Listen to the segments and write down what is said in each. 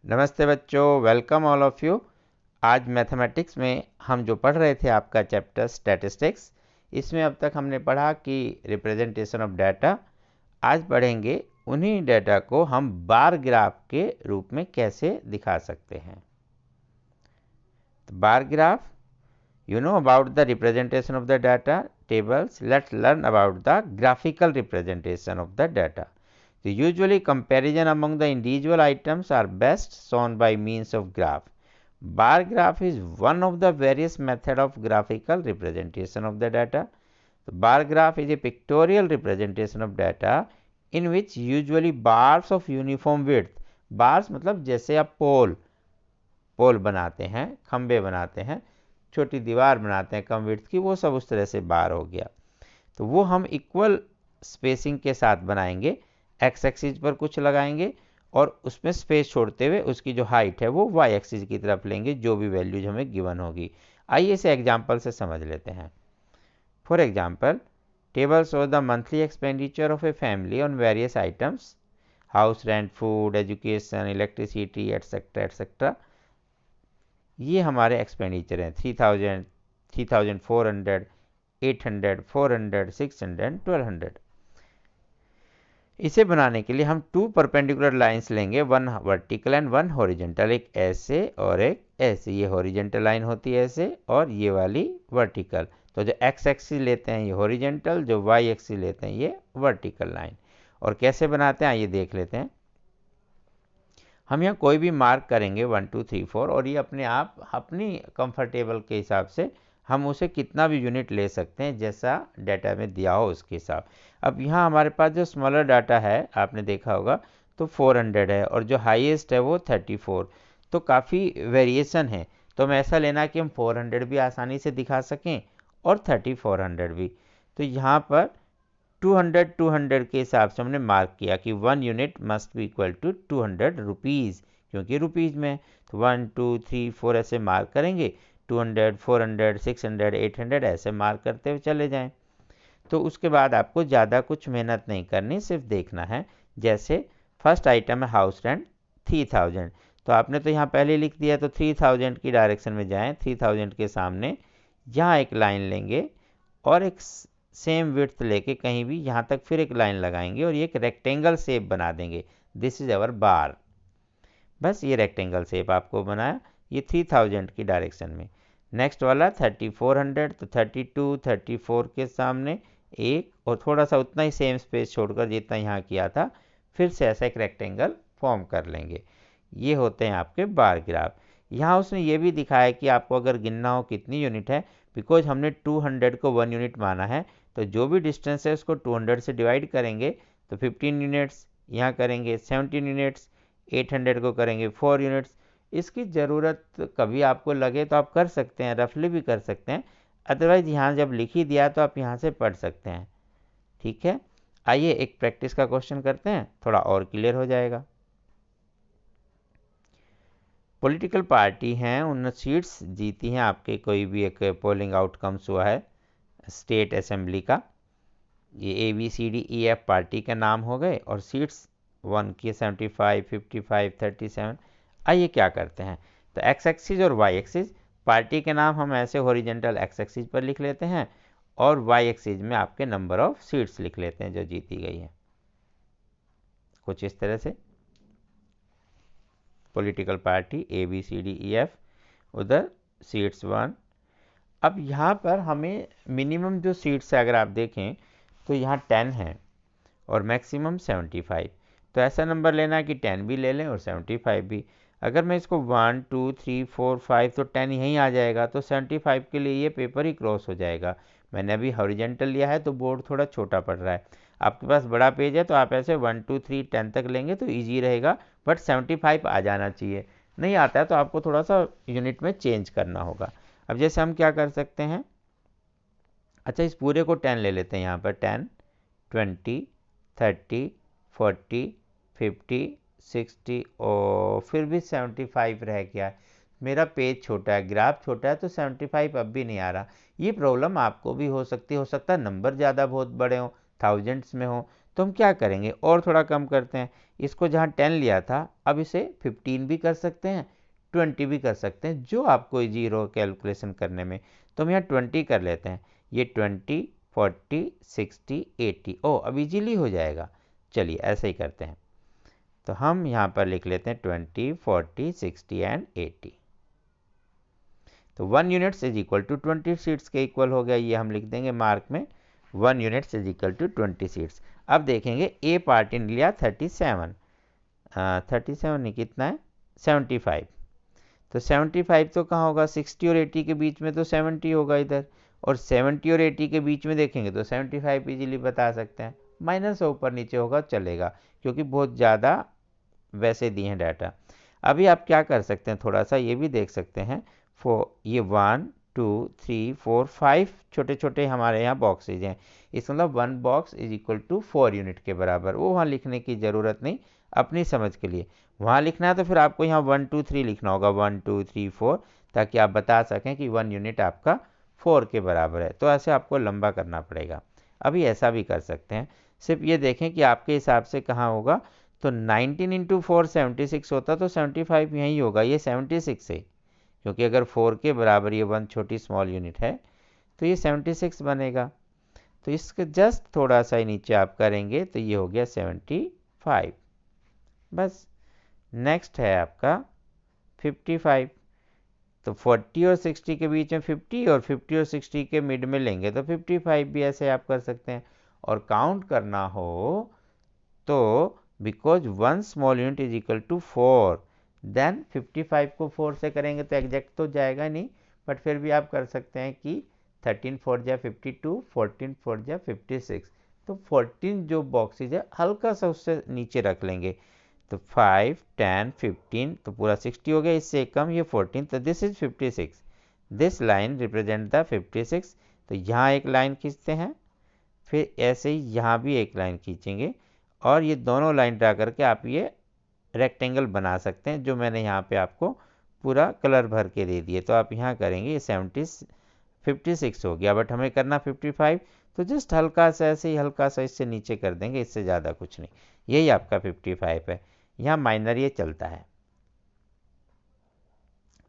नमस्ते बच्चों, welcome all of you. आज मैथमेटिक्स में हम जो पढ़ रहे थे आपका चैप्टर स्टैटिस्टिक्स, इसमें अब तक हमने पढ़ा कि रिप्रेजेंटेशन ऑफ डाटा। आज पढ़ेंगे उन्हीं डाटा को हम बार ग्राफ के रूप में कैसे दिखा सकते हैं। तो bar graph, you know about the representation of the data tables. Let's learn about the graphical representation of the data. So usually comparison among the individual items are best shown by means of graph. Bar graph is one of the various method of graphical representation of the data. The bar graph is a pictorial representation of data in which usually bars of uniform width, bars मतलब जैसे आप पोल बनाते हैं, खंबे बनाते हैं, छोटी दीवार बनाते हैं कम विड्थ की, वो सब उस तरह से बार हो गया। तो वो हम इक्वल स्पेसिंग के साथ बनाएंगे, एक्स एक्सिस पर कुछ लगाएंगे और उसमें स्पेस छोड़ते हुए उसकी जो हाइट है वो वाई एक्सिस की तरफ लेंगे, जो भी वैल्यूज हमें गिवन होगी। आइए इसे एग्जाम्पल से समझ लेते हैं। For example, table show the monthly expenditure of a family on various items, house rent, food, education, electricity etcetera etcetera. ये हमारे एक्सपेंडिचर हैं 3000, 3400, 800, 400, 600, 1200। इसे बनाने के लिए हम टू परपेंडिकुलर लाइंस लेंगे, one vertical and one horizontal, एक ऐसे और एक ऐसे। ये हॉरिजेंटल लाइन होती है ऐसे और ये वाली वर्टिकल। तो जो एक्स एक्सिस लेते हैं ये हॉरिजेंटल, जो वाई एक्सिस लेते हैं ये वर्टिकल लाइन। और कैसे बनाते हैं आइए देख लेते हैं। हम यहाँ कोई भी मार्क करेंगे 1 2 3 4 और ये अपने आप अपनी कंफर्टेबल के हिसाब से हम उसे कितना भी यूनिट ले सकते हैं जैसा डाटा में दिया हो उसके हिसाब। अब यहाँ हमारे पास जो स्मॉलर डाटा है आपने देखा होगा तो 400 है और जो हाईएस्ट है वो 34। तो काफ़ी वेरिएशन है। तो हमें ऐसा लेना कि हम 400 भी आसानी से दिखा सकें और 3400 भी। तो यहाँ पर 200 के हिसाब से हमने मार्क किया कि 1 unit must be equal to 200 rupees, क्योंकि रुपीज़ में। तो 1 2 3 4 ऐसे मार्क करेंगे, 200, 400, 600, 800 ऐसे मार्क करते हुए चले जाएं। तो उसके बाद आपको ज़्यादा कुछ मेहनत नहीं करनी, सिर्फ देखना है। जैसे फर्स्ट आइटम है हाउस रेंट 3000, तो आपने तो यहाँ पहले लिख दिया, तो 3000 की डायरेक्शन में जाएं। 3000 के सामने यहाँ एक लाइन लेंगे और एक सेम विड्थ लेके कहीं भी यहाँ तक फिर एक लाइन लगाएंगे और ये एक रेक्टेंगल शेप बना देंगे। दिस इज अवर बार। बस ये रेक्टेंगल शेप आपको बनाया, ये 3000 की डायरेक्शन में। नेक्स्ट वाला 3400, तो 32 34 के सामने एक और थोड़ा सा उतना ही सेम स्पेस छोड़कर जितना यहाँ किया था, फिर से ऐसा एक रेक्टेंगल फॉर्म कर लेंगे। ये होते हैं आपके बार ग्राफ। यहाँ उसने ये भी दिखाया कि आपको अगर गिनना हो कितनी यूनिट है, बिकॉज हमने 200 को 1 यूनिट माना है, तो जो भी डिस्टेंस है उसको 200 से डिवाइड करेंगे तो 15 यूनिट्स, यहाँ करेंगे 17 यूनिट्स, 800 को करेंगे 4 यूनिट्स। इसकी ज़रूरत कभी आपको लगे तो आप कर सकते हैं, रफली भी कर सकते हैं, अदरवाइज यहाँ जब लिख ही दिया तो आप यहाँ से पढ़ सकते हैं। ठीक है, आइए एक प्रैक्टिस का क्वेश्चन करते हैं, थोड़ा और क्लियर हो जाएगा। पॉलिटिकल पार्टी हैं, उन सीट्स जीती हैं आपके, कोई भी एक पोलिंग आउटकम्स हुआ है स्टेट असेंबली का। ये ABCDEF पार्टी के नाम हो गए और सीट्स 1 की 75, 55, 37। आइए क्या करते हैं, तो एक्स एक्सिस और वाई एक्सिस, पार्टी के नाम हम ऐसे हॉरिजेंटल एक्स एक्सिस पर लिख लेते हैं और वाई एक्सिस में आपके नंबर ऑफ सीट्स लिख लेते हैं जो जीती गई है, कुछ इस तरह से। पॉलिटिकल पार्टी ABCDEF, उधर सीट्स 1। अब यहाँ पर हमें मिनिमम जो सीट्स है अगर आप देखें तो यहाँ 10 है और मैक्सिमम 75। तो ऐसा नंबर लेना है कि 10 भी ले लें और 75 भी। अगर मैं इसको 1 2 3 4 5 तो 10 यहीं आ जाएगा, तो 75 के लिए ये पेपर ही क्रॉस हो जाएगा। मैंने अभी हॉरिजेंटल लिया है तो बोर्ड थोड़ा छोटा पड़ रहा है। आपके पास बड़ा पेज है तो आप ऐसे 1 2 3 10 तक लेंगे तो ईजी रहेगा, बट 75 आ जाना चाहिए। नहीं आता है तो आपको थोड़ा सा यूनिट में चेंज करना होगा। अब जैसे हम क्या कर सकते हैं, अच्छा इस पूरे को 10 ले लेते हैं, यहाँ पर 10 20 30 40 50 60 और फिर भी 75 रह गया। मेरा पेज छोटा है, ग्राफ छोटा है, तो 75 अब भी नहीं आ रहा। ये प्रॉब्लम आपको भी हो सकती है, हो सकता है नंबर ज़्यादा बहुत बड़े हों, थाउजेंड्स में हो, तो हम क्या करेंगे, और थोड़ा कम करते हैं, इसको जहाँ 10 लिया था अब इसे 15 भी कर सकते हैं, 20 भी कर सकते हैं, जो आपको इजी हो कैलकुलेशन करने में। तो हम यहाँ 20 कर लेते हैं, ये 20, 40, 60, 80, ओ अब इजीली हो जाएगा। चलिए ऐसे ही करते हैं, तो हम यहाँ पर लिख लेते हैं 20, 40, 60 एंड 80। तो 1 units is equal to 20 seats के इक्वल हो गया, ये हम लिख देंगे मार्क में, 1 units is equal to 20 seats. अब देखेंगे ए पार्टी ने लिया 37, 37 नहीं कितना है 75, तो 75 तो कहाँ होगा, 60 और 80 के बीच में तो 70 होगा इधर, और 70 और 80 के बीच में देखेंगे तो 75 इजीली बता सकते हैं, माइनस ऊपर नीचे होगा चलेगा, क्योंकि बहुत ज़्यादा वैसे दिए हैं डाटा। अभी आप क्या कर सकते हैं, थोड़ा सा ये भी देख सकते हैं, ये 1 2 3 4 5 छोटे छोटे हमारे यहाँ बॉक्सेज हैं, इस मतलब 1 box is equal to 4 unit के बराबर, वो वहाँ लिखने की ज़रूरत नहीं, अपनी समझ के लिए वहाँ लिखना है तो फिर आपको यहाँ 1 2 3 लिखना होगा, 1 2 3 4, ताकि आप बता सकें कि 1 यूनिट आपका 4 के बराबर है। तो ऐसे आपको लंबा करना पड़ेगा। अभी ऐसा भी कर सकते हैं, सिर्फ ये देखें कि आपके हिसाब से कहाँ होगा, तो 19 इंटू 4 76 होता, तो 75 यही होगा, ये 76 है, क्योंकि अगर 4 के बराबर ये 1 छोटी स्मॉल यूनिट है तो ये 76 बनेगा। तो इसके जस्ट थोड़ा सा ही नीचे आप करेंगे तो ये हो गया 75। बस नेक्स्ट है आपका 55, तो 40 और 60 के बीच में 50 और 50 और 60 के मिड में लेंगे तो 55 भी ऐसे आप कर सकते हैं। और काउंट करना हो तो because 1 small unit is equal to 4, then 55 को 4 से करेंगे तो एग्जैक्ट तो जाएगा नहीं, बट फिर भी आप कर सकते हैं कि 13 4 जा 52, 14 4 जा 56, तो 14 जो बॉक्सेज है हल्का सा उससे नीचे रख लेंगे, तो 5 10 15 तो पूरा 60 हो गया, इससे कम ये 14, तो this is 56, this line represent the 56। तो यहाँ एक लाइन खींचते हैं, फिर ऐसे ही यहाँ भी एक लाइन खींचेंगे, और ये दोनों लाइन ड्रा करके आप ये रेक्टेंगल बना सकते हैं, जो मैंने यहाँ पे आपको पूरा कलर भर के दे दिए। तो आप यहाँ करेंगे, ये 56 हो गया, बट हमें करना 55, तो जस्ट हल्का सा ऐसे ही हल्का सा इससे नीचे कर देंगे, इससे ज़्यादा कुछ नहीं, यही आपका 55 है। यहाँ माइनर ये चलता है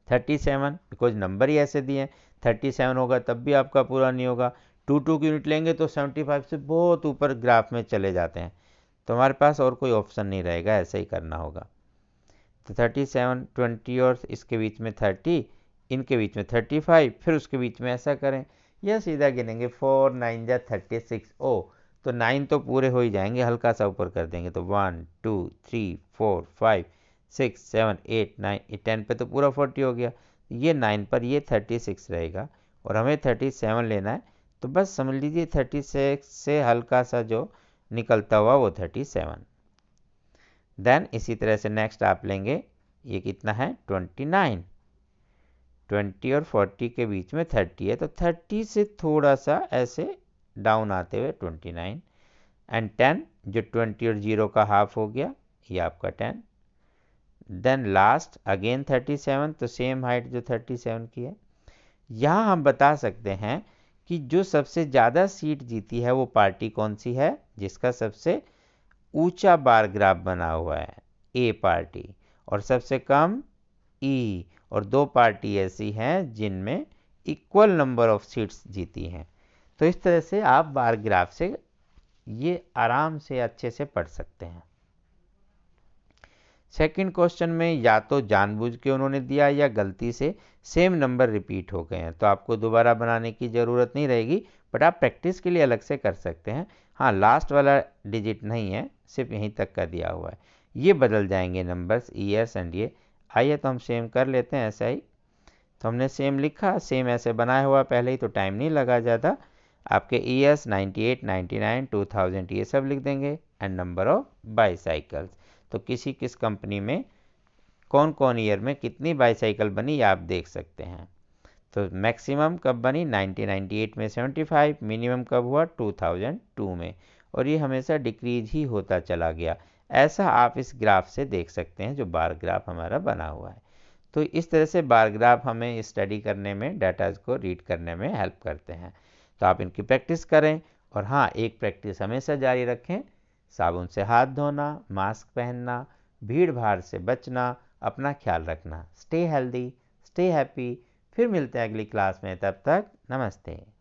37, बिकॉज नंबर ही ऐसे दिए हैं, 37 होगा तब भी आपका पूरा नहीं होगा, 2 की यूनिट लेंगे तो 75 से बहुत ऊपर ग्राफ में चले जाते हैं, तो हमारे पास और कोई ऑप्शन नहीं रहेगा, ऐसे ही करना होगा। तो 37 20 और इसके बीच में 30, इनके बीच में 35, फिर उसके बीच में ऐसा करें, यह सीधा गिनेंगे 4 9 जा 36, ओ तो 9 तो पूरे हो ही जाएंगे, हल्का सा ऊपर कर देंगे, तो 1 2 3 4 5 6 7 8 9 10 पे तो पूरा 40 हो गया, ये 9 पर ये 36 रहेगा, और हमें 37 लेना है, तो बस समझ लीजिए 36 से हल्का सा जो निकलता हुआ वो 37। देन इसी तरह से नेक्स्ट आप लेंगे, ये कितना है 29, 20 और 40 के बीच में 30 है, तो 30 से थोड़ा सा ऐसे डाउन आते हुए 29, एंड 10 जो 20 और 0 का हाफ हो गया, ये आपका 10, देन लास्ट अगेन 37, तो सेम हाइट जो 37 की है। यहाँ हम बता सकते हैं कि जो सबसे ज़्यादा सीट जीती है वो पार्टी कौन सी है, जिसका सबसे ऊंचा बार ग्राफ बना हुआ है, ए पार्टी, और सबसे कम ई, और 2 पार्टी ऐसी हैं जिनमें इक्वल नंबर ऑफ सीट्स जीती हैं। तो इस तरह से आप बार ग्राफ से ये आराम से अच्छे से पढ़ सकते हैं। सेकंड क्वेश्चन में या तो जानबूझ के उन्होंने दिया या गलती से सेम नंबर रिपीट हो गए हैं, तो आपको दोबारा बनाने की ज़रूरत नहीं रहेगी, बट आप प्रैक्टिस के लिए अलग से कर सकते हैं। हाँ, लास्ट वाला डिजिट नहीं है, सिर्फ यहीं तक का दिया हुआ है, ये बदल जाएंगे नंबर्स ईयर्स एंड ये। आइए तो हम सेम कर लेते हैं ऐसा ही, तो हमने सेम लिखा, सेम ऐसे बनाया हुआ पहले ही, तो टाइम नहीं लगा ज़्यादा। आपके ईयर्स 98 99 2000 ये सब लिख देंगे, एंड नंबर ऑफ बाईसाइकिल्स, तो किस कंपनी में कौन कौन ईयर में कितनी बाईसाइकिल बनी ये आप देख सकते हैं। तो मैक्सिमम कब बनी 1998 में 75, मिनिमम कब हुआ 2002 में, और ये हमेशा डिक्रीज ही होता चला गया। ऐसा आप इस ग्राफ से देख सकते हैं जो बार ग्राफ हमारा बना हुआ है। तो इस तरह से बार ग्राफ हमें स्टडी करने में, डाटाज को रीड करने में हेल्प करते हैं। तो आप इनकी प्रैक्टिस करें, और हाँ, एक प्रैक्टिस हमेशा जारी रखें, साबुन से हाथ धोना, मास्क पहनना, भीड़ भाड़ से बचना, अपना ख्याल रखना। Stay healthy, stay happy. फिर मिलते हैं अगली क्लास में, तब तक नमस्ते।